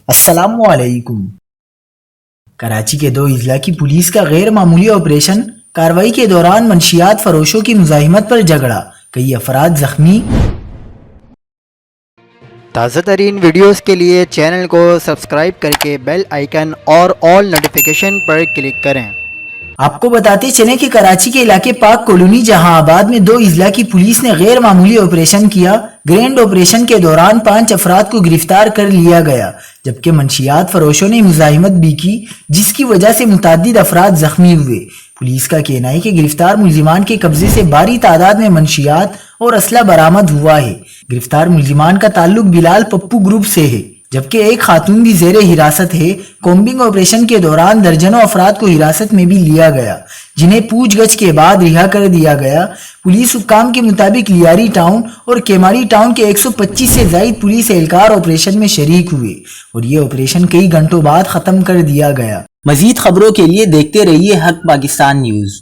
السلام علیکم۔ کراچی کے 2 اضلاع کی پولیس کا غیر معمولی آپریشن، کارروائی کے دوران منشیات فروشوں کی مزاحمت پر جھگڑا، کئی افراد زخمی۔ تازہ ترین ویڈیوز کے لیے چینل کو سبسکرائب کر کے بیل آئیکن اور آل نوٹیفیکیشن پر کلک کریں۔ آپ کو بتاتے چلیں کہ کراچی کے علاقے پاک کالونی جہاں آباد میں 2 اضلاع کی پولیس نے غیر معمولی آپریشن کیا۔ گرینڈ آپریشن کے دوران 5 افراد کو گرفتار کر لیا گیا، جبکہ منشیات فروشوں نے مزاحمت بھی کی، جس کی وجہ سے متعدد افراد زخمی ہوئے۔ پولیس کا کہنا ہے کہ گرفتار ملزمان کے قبضے سے بھاری تعداد میں منشیات اور اسلحہ برآمد ہوا ہے۔ گرفتار ملزمان کا تعلق بلال پپو گروپ سے ہے، جبکہ ایک خاتون بھی زیر حراست ہے۔ کومبنگ آپریشن کے دوران درجنوں افراد کو حراست میں بھی لیا گیا، جنہیں پوچھ گچھ کے بعد رہا کر دیا گیا۔ پولیس حکام کے مطابق لیاری ٹاؤن اور کیماری ٹاؤن کے 125 سے زائد پولیس اہلکار آپریشن میں شریک ہوئے اور یہ آپریشن کئی گھنٹوں بعد ختم کر دیا گیا۔ مزید خبروں کے لیے دیکھتے رہیے حق پاکستان نیوز۔